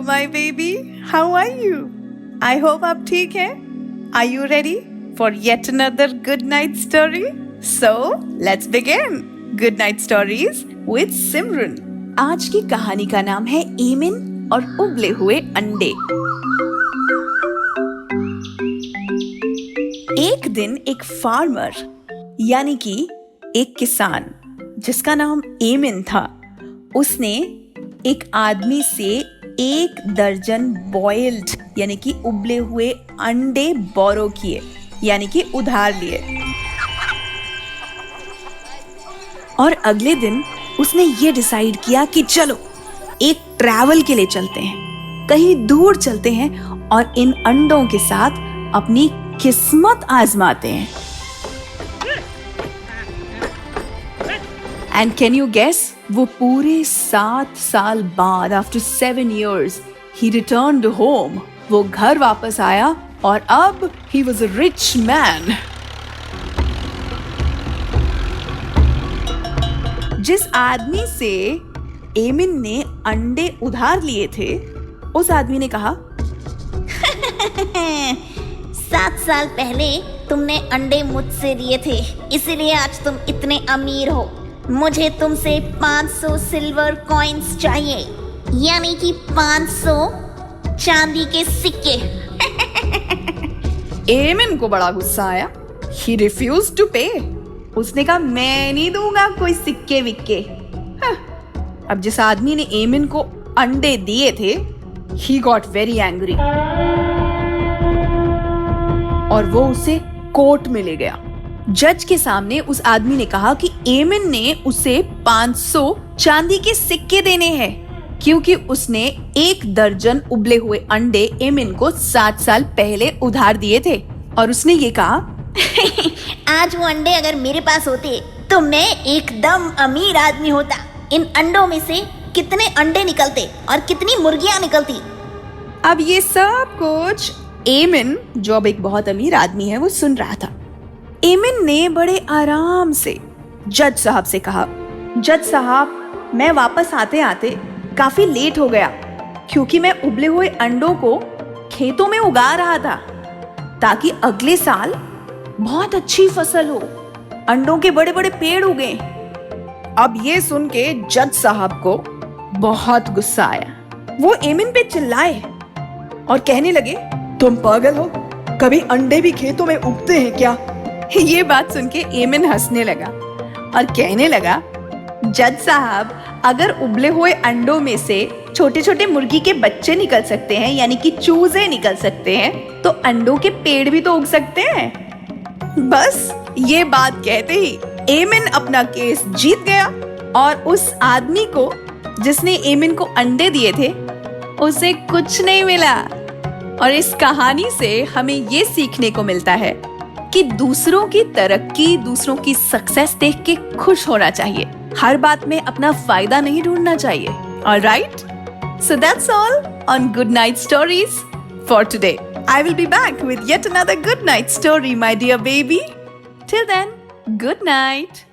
my baby. How are you? I hope आप ठीक हैं. Are you ready for yet another good night story? So, let's begin. Good night stories with Simran. आज की कहानी का नाम है एमिन और उबले हुए अंडे. एक दिन एक फार्मर यानी कि एक किसान जिसका नाम एमिन था, उसने एक आदमी से 1 दर्जन बॉइल्ड यानी कि उबले हुए अंडे बोरो किए यानी कि उधार लिए. और अगले दिन उसने ये डिसाइड किया कि चलो एक ट्रैवल के लिए चलते हैं, कहीं दूर चलते हैं और इन अंडों के साथ अपनी किस्मत आजमाते हैं. एंड कैन यू गेस, वो पूरे 7 साल बाद after 7 years he returned home. वो घर वापस आया और अब he was a rich man. जिस आदमी से एमिन ने अंडे उधार लिए थे, उस आदमी ने कहा 7 साल पहले तुमने अंडे मुझसे लिए थे, इसीलिए आज तुम इतने अमीर हो. मुझे तुमसे 500 सिल्वर कॉइन्स चाहिए, यानी कि 500 चांदी के सिक्के. एमिन को बड़ा गुस्सा आया. He refused to pay. उसने कहा मैं नहीं दूंगा कोई सिक्के विक्के. अब जिस आदमी ने एमिन को अंडे दिए थे, he got very angry. और वो उसे कोर्ट में ले गया. जज के सामने उस आदमी ने कहा कि एमिन ने उसे 500 चांदी के सिक्के देने हैं क्योंकि उसने 1 दर्जन उबले हुए अंडे एमिन को 7 साल पहले उधार दिए थे. और उसने ये कहा आज वो अंडे अगर मेरे पास होते तो मैं एकदम अमीर आदमी होता. इन अंडों में से कितने अंडे निकलते और कितनी मुर्गियां निकलती. अब ये सब कुछ एमिन, जो अब एक बहुत अमीर आदमी है, वो सुन रहा था. एमिन ने बड़े आराम से जज साहब से कहा, जज साहब, मैं वापस आते आते काफी लेट हो गया क्योंकि मैं उबले हुए अंडों को खेतों में उगा रहा था ताकि अगले साल बहुत अच्छी फसल हो, अंडों के बड़े बड़े पेड़ उगे. अब ये सुन के जज साहब को बहुत गुस्सा आया. वो एमिन पे चिल्लाए और कहने लगे, तुम पागल हो, कभी अंडे भी खेतों में उगते हैं क्या? ये बात सुन के एमिन हंसने लगा और कहने लगा, जज साहब, अगर उबले हुए अंडों में से छोटे छोटे मुर्गी के बच्चे निकल सकते हैं यानी कि चूजे निकल सकते हैं, तो अंडों के पेड़ भी तो उग सकते हैं. बस ये बात कहते ही एमिन अपना केस जीत गया और उस आदमी को जिसने एमिन को अंडे दिए थे, उसे कुछ नहीं मिला. और इस कहानी से हमें ये सीखने को मिलता है कि दूसरों की तरक्की, दूसरों की सक्सेस देख के खुश होना चाहिए. हर बात में अपना फायदा नहीं ढूंढना चाहिए. Alright? So that's all on Good Night Stories for today. I will be back with yet another good night story, my dear baby. Till then, good night.